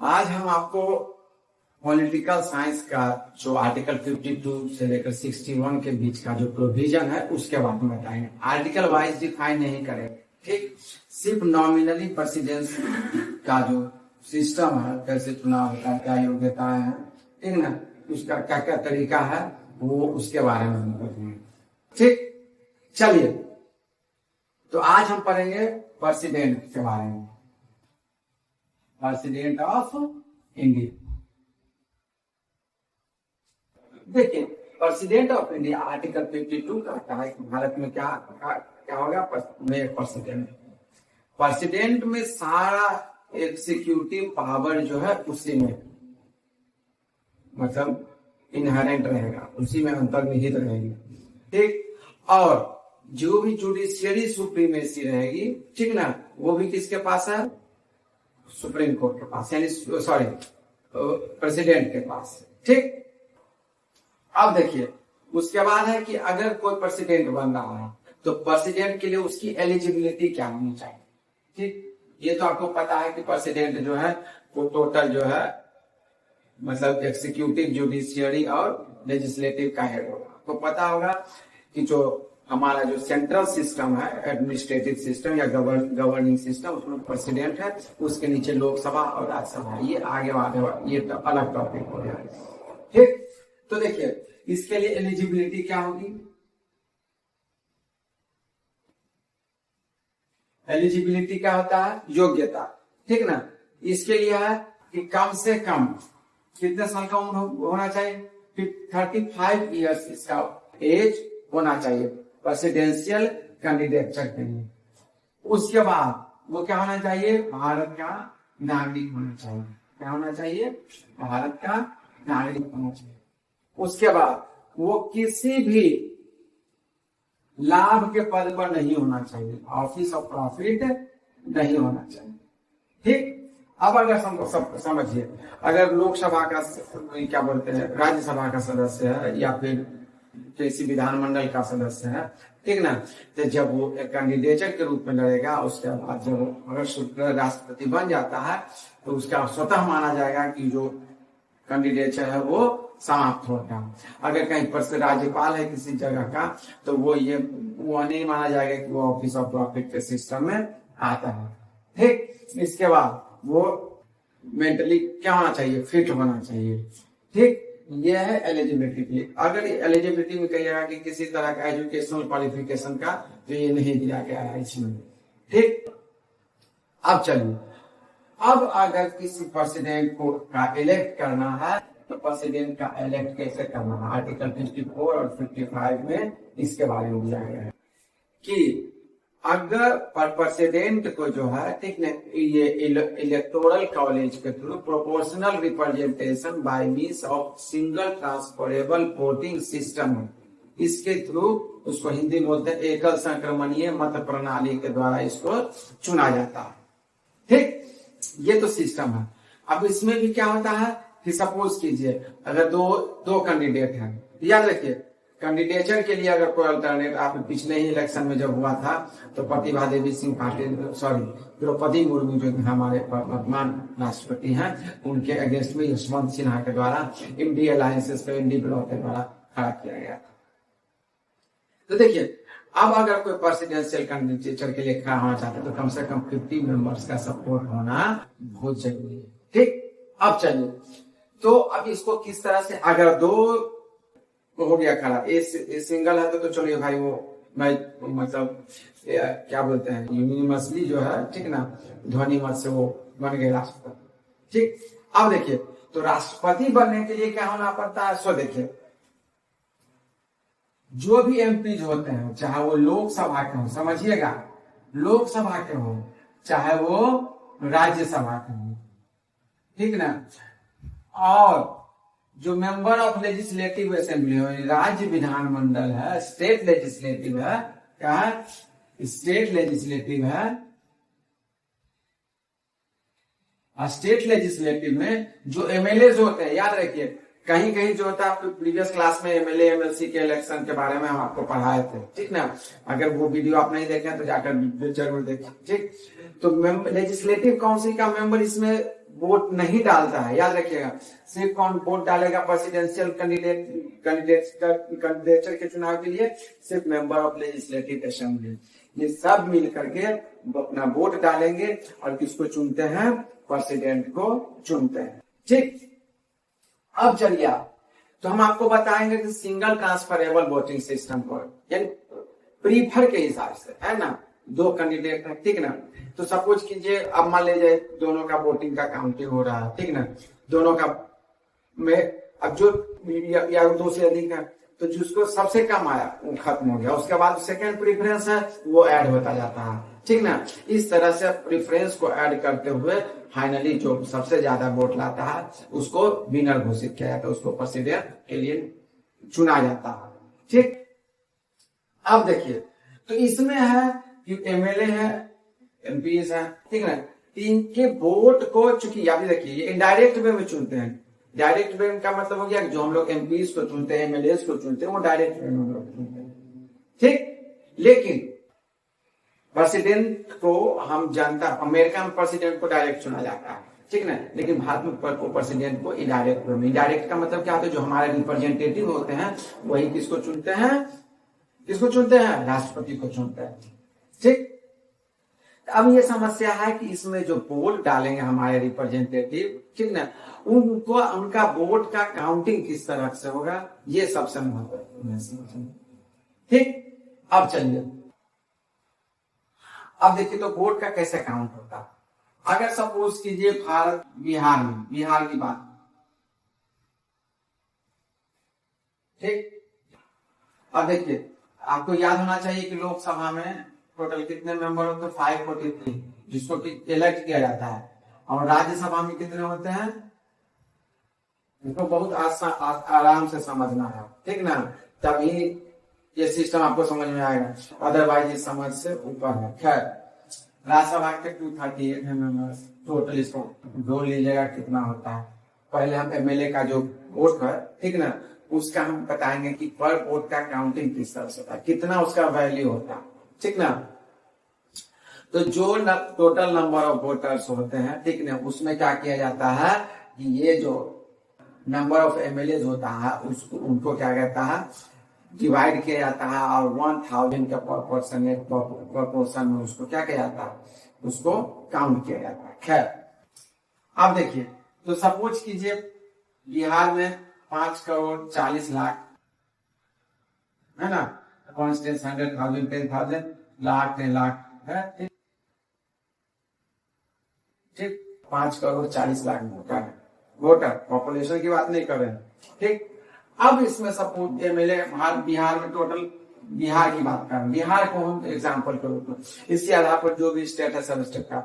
आज हम आपको पॉलिटिकल साइंस का जो आर्टिकल 52 से लेकर 61 के बीच का जो प्रोविजन है उसके बारे में बताएंगे। आर्टिकल वाइज डिफाइन नहीं करेंगे, ठीक। सिर्फ नॉमिनली प्रेसिडेंस का जो सिस्टम है, कैसे चुनाव होता है, क्या योग्यताएं हैं, ठीक ना, उसका क्या क्या तरीका है, वो उसके बारे में हम बताएंगे, ठीक। चलिए, तो आज हम पढ़ेंगे प्रेसिडेंट के बारे में, प्रेसिडेंट ऑफ इंडिया। देखिए, प्रेसिडेंट ऑफ इंडिया आर्टिकल 52 कहता है कि भारत में क्या होगा, प्रेसिडेंट। प्रेसिडेंट में सारा एग्जीक्यूटिव पावर जो है उसी में मतलब इनहेरेंट रहेगा, उसी में अंतर्निहित रहेगी, ठीक। और जो भी जुडिशियरी सुप्रीमेसी रहेगी, ठीक ना, वो भी किसके पास है? सुप्रीम कोर्ट के पास, यानी सॉरी प्रेसिडेंट के पास, ठीक। अब देखिए, उसके बाद है कि अगर कोई प्रेसिडेंट बन रहा है तो प्रेसिडेंट के लिए उसकी एलिजिबिलिटी क्या होनी चाहिए, ठीक। ये तो आपको पता है कि प्रेसिडेंट जो है वो टोटल जो है मतलब एग्जीक्यूटिव, जुडिशियरी और लेजिस्लेटिव का हेड होगा। आपको पता होगा कि जो हमारा जो सेंट्रल सिस्टम है, एडमिनिस्ट्रेटिव सिस्टम या गवर्निंग सिस्टम, उसमें प्रेसिडेंट है, उसके नीचे लोकसभा और राज्यसभा। ये आगे ये तो अलग टॉपिक हो गया, ठीक। तो देखिए, इसके लिए एलिजिबिलिटी क्या होगी? एलिजिबिलिटी क्या होता है? योग्यता, ठीक ना। इसके लिए है कि कम से कम कितने साल का उम्र होना चाहिए? 35 ईयर्स इसका एज होना चाहिए प्रेसिडेंशियल कैंडिडेचर के लिए। उसके बाद वो क्या होना चाहिए? भारत का नागरिक होना चाहिए। क्या होना चाहिए? भारत का नागरिक होना चाहिए। उसके बाद वो किसी भी लाभ के पद पर नहीं होना चाहिए, ऑफिस ऑफ प्रॉफिट नहीं होना चाहिए, ठीक। अब अगर समझिए, अगर लोकसभा का क्या बोलते हैं, राज्यसभा का सदस्य है या फिर किसी विधानमंडल का सदस्य है, ठीक ना, तो जब वो एक कैंडिडेचर के रूप में लड़ेगा, उसके बाद जब अगर राष्ट्रपति बन जाता है तो उसका स्वतः माना जाएगा कि जो कैंडिडेचर है वो समाप्त होगा। अगर कहीं पर से राज्यपाल है किसी जगह का, तो वो नहीं माना जाएगा कि वो ऑफिस ऑफ प्रॉफिट के सिस्टम में आता है, ठीक। इसके बाद वो मेंटली क्या होना चाहिए? फिट होना चाहिए, ठीक। ये है एलिजिबिलिटी। अगर एलिजिबिलिटी में कहिएगा कि किसी तरह का एजुकेशनल क्वालिफिकेशन का, तो ये नहीं दिया गया है इसमें, ठीक। अब चलिए, अब अगर किसी प्रेसिडेंट को का इलेक्ट करना है तो प्रेसिडेंट का इलेक्ट कैसे करना है? आर्टिकल 54 और 55 में इसके बारे में दिया गया है कि अगर प्रेसिडेंट को जो है, ठीक है, ये इलेक्टोरल कॉलेज के through proportional representation by means of single transferable voting system, इसके थ्रू, उसको हिंदी में बोलते हैं एकल संक्रमणीय मत प्रणाली के द्वारा इसको चुना जाता है, ठीक। ये तो सिस्टम है। अब इसमें भी क्या होता है कि सपोज कीजिए अगर दो कैंडिडेट हैं, याद रखिए, कैंडिडेचर के लिए अगर कोई अल्टरनेट, आप पिछले ही इलेक्शन में जब हुआ था तो प्रतिभा देवी सिंह पाटिल, द्रौपदी मुर्मू जो हमारे वर्तमान राष्ट्रपति हैं, उनके अगेंस्ट में यशवंत सिन्हा के द्वारा इंडी अलायंसेस पे इंडी ब्लॉक के द्वारा खड़ा किया गया था। तो देखिए, अब अगर कोई प्रेसिडेंशियल कैंडिडेचर के लिए खड़ा होना चाहता है तो कम से कम 50 मेंबर्स का सपोर्ट होना बहुत जरूरी है, ठीक। अब चलिए, तो अब इसको किस तरह से, अगर दो हो गया खड़ा, ए सिंगल है तो चलिए भाई, वो मैं मतलब क्या बोलते हैं, यूनिवर्सली जो है, ठीक ना, ध्वनि मत से वो बन गए राष्ट्रपति, ठीक। अब देखिए, तो राष्ट्रपति बनने के लिए क्या होना पड़ता है? सो देखिए, जो भी एमपी होते हैं, चाहे वो लोकसभा के हो, समझिएगा, लोकसभा के हो चाहे वो राज्यसभा के हो, ठीक ना, और जो मेंबर ऑफ लेजिस्लेटिव असेंबली हो, राज्य विधानमंडल है, स्टेट लेजिस्लेटिव है, क्या है? स्टेट लेजिस्लेटिव है। स्टेट लेजिस्लेटिव में जो एमएलए होते हैं, याद रखिए, कहीं कहीं जो होता है, आपको प्रीवियस क्लास में एमएलए एमएलसी के इलेक्शन के बारे में हम आपको पढ़ाए थे, ठीक ना। अगर वो वीडियो आप नहीं देखें तो जाकर जरूर देखें, ठीक। तो लेजिस्लेटिव काउंसिल का मेंबर इसमें वोट नहीं डालता है, याद रखिएगा, सिर्फ कौन वोट डालेगा प्रेसिडेंशियल कैंडिडेचर के चुनाव के लिए? सिर्फ मेंबर ऑफ लेजिस्लेटिव असेंबली। ये सब मिल करके अपना वोट डालेंगे और किसको चुनते हैं? प्रेसिडेंट को चुनते हैं। ठीक, अब चलिए तो हम आपको बताएंगे कि सिंगल ट्रांसफरेबल वोटिंग सिस्टम को, यानी प्रीफर के हिसाब से, है ना, दो कैंडिडेट है, ठीक ना, तो सपोज कीजिए अब मान लीजिए दोनों का वोटिंग का काउंटिंग हो रहा है, ठीक ना, दोनों का में अब जो या दो से अधिक है तो जिसको सबसे कम आया वो खत्म हो गया, उसके बाद सेकंड प्रेफरेंस है वो ऐड होता जाता है, ठीक ना। इस तरह से प्रेफरेंस को ऐड करते हुए फाइनली जो सबसे ज्यादा वोट लाता है उसको विनर घोषित किया जाता है, उसको प्रेसिडेंट के लिए चुना जाता है। ठीक, अब देखिए तो इसमें है कि एमएलए है, एमपी है, ठीक है, इनके वोट को चूंकि याद देखिए ये इनडायरेक्ट वे में चुनते हैं। डायरेक्ट वे का मतलब हो गया कि जो हम लोग एमपी को चुनते हैं, एमएलए को चुनते हैं, वो डायरेक्ट वे में हम लोग चुनते हैं, ठीक। लेकिन प्रेसिडेंट को हम जनता, अमेरिका में प्रेसिडेंट को डायरेक्ट चुना जाता है, ठीक ना, लेकिन भारत में प्रेसिडेंट को इनडायरेक्ट वे में। इनडायरेक्ट का मतलब क्या होता है? जो हमारे रिप्रेजेंटेटिव होते हैं वही किसको चुनते हैं? किसको चुनते हैं? राष्ट्रपति को चुनते हैं, ठीक। अब ये समस्या है कि इसमें जो वोट डालेंगे हमारे रिप्रेजेंटेटिव, ठीक ना, उनको उनका वोट का काउंटिंग किस तरह से होगा, ये सबसे महत्वपूर्ण है, ठीक। अब चलिए अब देखिए तो वोट का कैसे काउंट होता है। अगर सपोज कीजिए भारत बिहार में, बिहार की बात, ठीक। अब देखिए आपको याद होना चाहिए कि लोकसभा में टोटल कितने मेंबर होते हैं? 543, जिसको कि इलेक्ट किया जाता है। और राज्यसभा में कितने होते हैं? इसको बहुत आराम से समझना है, ठीक ना, तभी ये सिस्टम आपको समझ में आएगा, अदरवाइज इस समझ से ऊपर है। खैर, राज्यसभा के 238 मेंबर्स टोटल, इसको जोड़ लीजिएगा कितना होता है। पहले हम एमएलए का जो वोट है, ठीक ना, उसका हम बताएंगे कि पर वोट का काउंटिंग किस तरह से होता है, कितना उसका वैल्यू होता है, ठीक ना। तो जो टोटल नंबर ऑफ वोटर्स होते हैं, ठीक ना, उसमें क्या किया जाता है कि ये जो नंबर ऑफ एमएलए होता है उसको, उनको क्या कहता है, डिवाइड किया जाता है और 1000 का प्रोपोर्शन में उसको क्या किया जाता है, उसको काउंट किया जाता है। खैर, अब देखिए तो सपोज कीजिए बिहार में 5,40,00,000 है ना, कॉन्स्टेंस 100,000, 10,000, लाख, 10,00,000 है, ठीक। 5,40,00,000 वोटर, पॉपुलेशन की बात नहीं कर रहे हैं, ठीक। अब इसमें सपोज एमएलए बिहार में टोटल, बिहार की बात कर रहे हैं, बिहार को हम एग्जाम्पल करो तो इसी आधार पर जो भी स्टेट है सब स्टेट का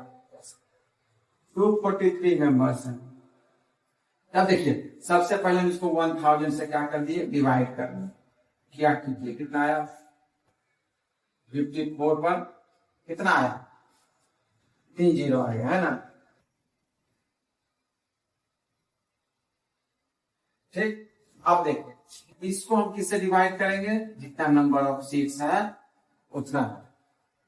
243 मेंबर्स हैं। अब देखिए सबसे पहले हम इसको 1000 से क्या कर दिए, डिवाइड कर दिए, क्या कीजिए, कितना आया 54 पर कितना आया, 3 0 आएगा, है ना, ठीक। अब देखिए इसको हम किससे डिवाइड करेंगे, जितना नंबर ऑफ सीट्स है उतना,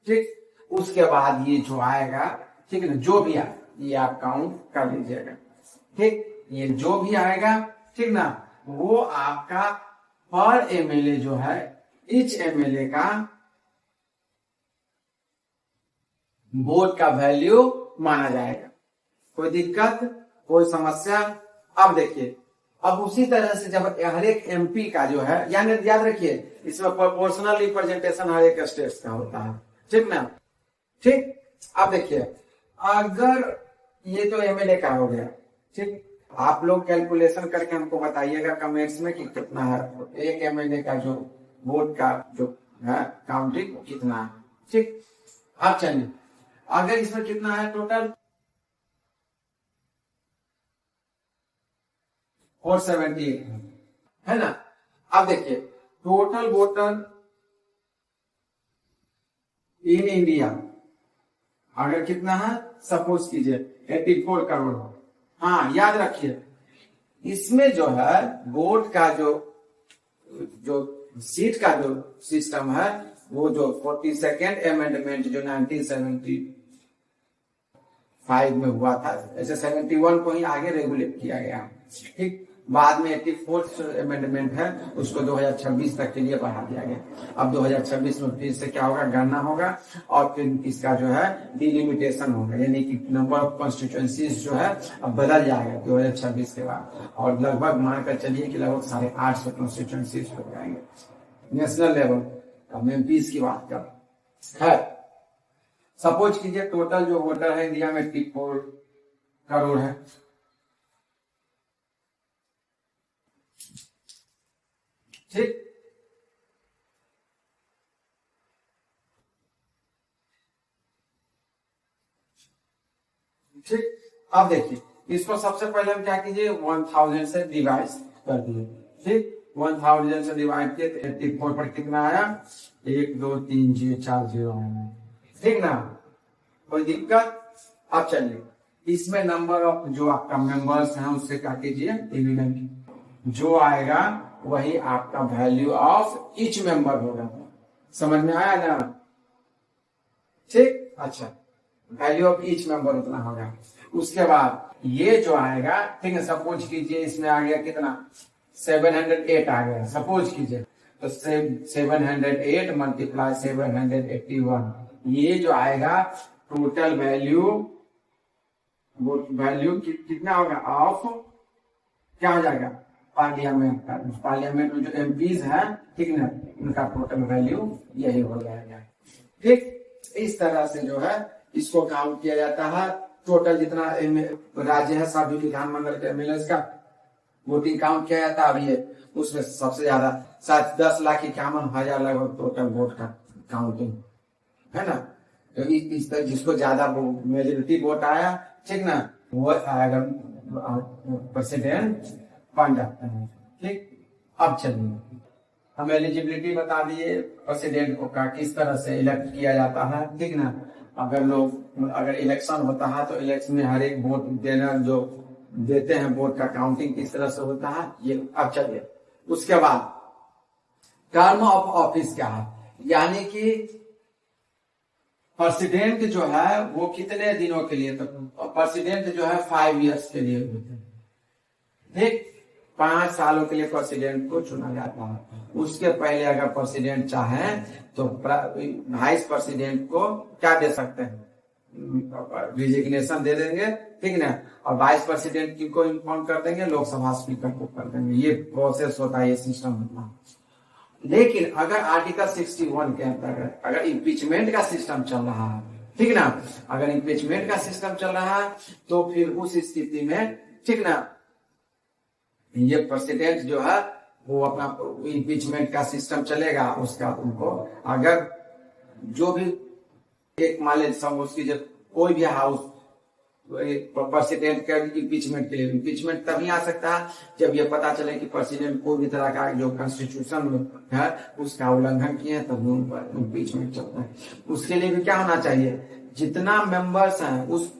ठीक। उसके बाद ये जो आएगा, ठीक है ना, जो भी आए ये आप काउंट कर लीजिएगा, ठीक। ये जो भी आएगा, ठीक ना, वो आपका पर एमएलए जो है, इच एमएलए का वोट का वैल्यू माना जाएगा। कोई दिक्कत, कोई समस्या? अब देखिए अब उसी तरह से जब हर एक एमपी का जो है, यानी याद रखिए इसमें प्रोपोर्शनल रिप्रेजेंटेशन हर एक स्टेट का होता है, ठीक ना, ठीक। अब देखिए अगर ये तो एमएलए का हो गया, ठीक। आप लोग कैलकुलेशन करके हमको बताइएगा कमेंट्स में कि कितना है एक एमएलए का जो वोट का जो है काउंटिंग कितना है, ठीक। अब चलिए अगर इसमें कितना है टोटल 478 है ना। अब देखिए टोटल वोटर इन इंडिया अगर कितना है, सपोज कीजिए 84 करोड़। हाँ याद रखिए इसमें जो है वोट का जो सीट का जो सिस्टम है, वो जो 42nd अमेंडमेंट जो 1970 5 में हुआ था, ऐसे 71 को ही आगे रेगुलेट किया गया। ठीक, बाद में 84th अमेंडमेंट है, उसको 2026 तक के लिए बढ़ा दिया गया। अब 2026 में फिर से क्या होगा, गणना होगा और फिर इसका जो है डिलिमिटेशन होगा, यानी कि नंबर ऑफ कॉन्स्टिट्यूएंसीज जो है अब बदल जाएगा 2026 के बाद, और लगभग मानकर चलिए कि लगभग 850 कॉन्स्टिट्यूएंसीज हो जाएंगे नेशनल लेवल। अब एमपीज की बात कर है, सपोज कीजिए टोटल जो वोटर है इंडिया में 84 करोड़ है। ठीक, ठीक, अब देखिए इसको सबसे पहले हम क्या कीजिए 1000 से डिवाइड कर दिए। ठीक, 1000 से डिवाइड किए तो 84 पर कितना आया, 1 2 3 0 4 0 आया। ठीक ना, कोई दिक्कत। अब चलिए इसमें नंबर ऑफ जो आपका मेंबर्स हैं उससे क्या कीजिए डिविजन, जो आएगा वही आपका वैल्यू ऑफ ईच मेंबर होगा। समझ में आया ना? ठीक, अच्छा, वैल्यू ऑफ ईच मेंबर उतना होगा। उसके बाद ये जो आएगा, ठीक है, सपोज कीजिए इसमें आ गया कितना 708 आ गया, सपोज कीजिए, तो 708 मल्टीप्लाई 781, ये जो आएगा टोटल वैल्यू, वो वैल्यू कितना होगा ऑफ क्या हो जाएगा पार्लियामेंट का, पार्लियामेंट में जो एमपीज है, ठीक ना, उनका टोटल वैल्यू यही हो जाएगा। ठीक, इस तरह से जो है इसको काउंट किया जाता है। टोटल जितना राज्य है सभी विधानमंडल के एमएलए का वोटिंग काउंट किया जाता है। अब ये उसमें सबसे ज्यादा 10,51,000 लगभग टोटल वोट का काउंटिंग है ना। तो इस तरह जिसको ज्यादा मेजोरिटी वोट आया, ठीक ना, वो आएगा प्रेसिडेंट बन जाता है। ठीक, अब चलिए हम एलिजिबिलिटी बता दिए प्रेसिडेंट को का किस तरह से इलेक्ट किया जाता है। ठीक ना, अगर इलेक्शन होता है तो इलेक्शन में हर एक वोट देना जो देते हैं वोट का काउंटिंग किस तरह से होता है ये। अब चलिए उसके बाद टर्म ऑफ ऑफिस क्या है, यानी कि प्रेसिडेंट जो है वो कितने दिनों के लिए, तो प्रेसिडेंट जो है 5 इयर्स के लिए होते हैं। ठीक, 5 सालों के लिए प्रेसिडेंट को चुना जाता है। उसके पहले अगर प्रेसिडेंट चाहे तो वाइस प्रेसिडेंट को क्या दे सकते हैं, रिजिग्नेशन दे देंगे। ठीक ना, और वाइस प्रेसिडेंट को इन्फॉर्म कर देंगे, लोकसभा स्पीकर को कर देंगे। ये प्रोसेस होता है, ये सिस्टम होता है। लेकिन अगर आर्टिकल 61 के अंतर्गत अगर इम्पीचमेंट का सिस्टम चल रहा है, ठीक ना, अगर इम्पीचमेंट का सिस्टम चल रहा है तो फिर उस स्थिति में, ठीक ना, ये प्रेसिडेंट जो है वो अपना इम्पीचमेंट का सिस्टम चलेगा। उसका उनको अगर जो भी एक मान लीजिए उसकी जब कोई भी हाउस प्रेसिडेंट के इम्पीचमेंट के लिए, इम्पीचमेंट तभी आ सकता है जब ये पता चले कि प्रेसिडेंट कोई भी तरह का जो कॉन्स्टिट्यूशन में है उसका उल्लंघन किए, तभी उन पर इम्पीचमेंट चलता है। उसके लिए भी क्या होना चाहिए, जितना मेंबर्स हैं उस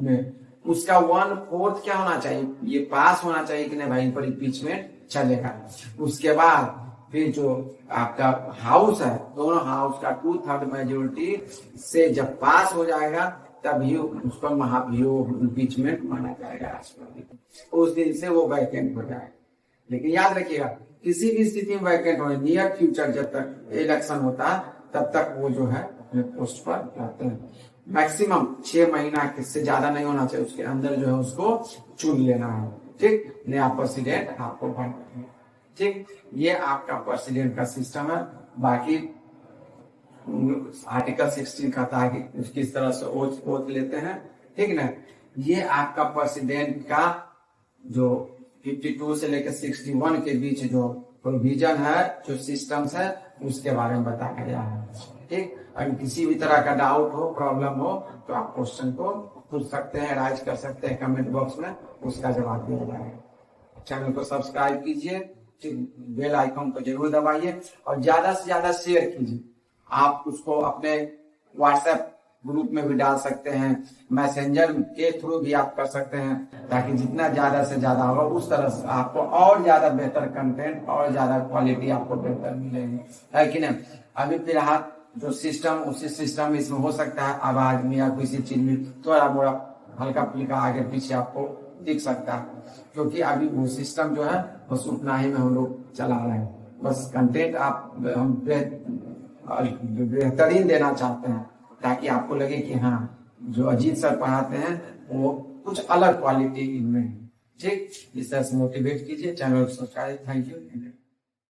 में उसका 1/4 क्या होना चाहिए, ये पास होना चाहिए कि नहीं भाई इन पर इम्पीचमेंट चलेगा। उसके बाद फिर जो आपका हाउस है, दोनों हाउस का 2/3 मेजोरिटी से जब पास हो जाएगा तभी उस पर महाभियोग इम्पीचमेंट माना जाएगा राष्ट्रपति। उस दिन से वो वैकेंट हो जाएगा। लेकिन याद रखिएगा किसी भी स्थिति में वैकेंट हो, नियर फ्यूचर जब तक इलेक्शन होता है तब तक वो जो है अपने पोस्ट पर रहते हैं। मैक्सिमम 6 महीना से ज्यादा नहीं होना चाहिए, उसके अंदर जो है उसको चुन लेना है। ठीक, नया प्रेसिडेंट आपको बनना है। ठीक, ये आपका प्रेसिडेंट का सिस्टम है। बाकी आर्टिकल 16 कहता है कि किस तरह से ओथ लेते हैं। ठीक ना, ये आपका प्रेसिडेंट का जो 52 से लेकर 61 के बीच जो प्रोविजन है, जो सिस्टम्स है, उसके बारे में बताया गया है। ठीक, अगर किसी भी तरह का डाउट हो, प्रॉब्लम हो तो आप क्वेश्चन को पूछ सकते हैं, राइज कर सकते हैं कमेंट बॉक्स में, उसका जवाब दिया जाएगा। चैनल को सब्सक्राइब कीजिए, बेल आइकन को जरूर दबाइए और ज्यादा से ज्यादा शेयर कीजिए। आप उसको अपने व्हाट्सएप ग्रुप में भी डाल सकते हैं, मैसेंजर के थ्रू भी आप कर सकते हैं, ताकि जितना ज्यादा से ज्यादा होगा उस तरह से आपको और ज्यादा बेहतर कंटेंट और ज्यादा क्वालिटी आपको बेहतर मिलेगी, है कि नहीं। अभी फिलहाल जो सिस्टम उसी सिस्टम इसमें हो सकता है, आवाज में या किसी चीज में थोड़ा मोड़ा हल्का फुल्का आगे पीछे आपको दिख सकता है, क्योंकि अभी वो सिस्टम जो है बस उतना ही में हम लोग चला रहे हैं। बस कंटेंट आप हम बेहतरीन देना चाहते हैं, ताकि आपको लगे कि हाँ जो अजीत सर पढ़ाते हैं वो कुछ अलग क्वालिटी इनमें है। ठीक, इस तरह से मोटिवेट कीजिए, चैनल को सब्सक्राइब। Thank you.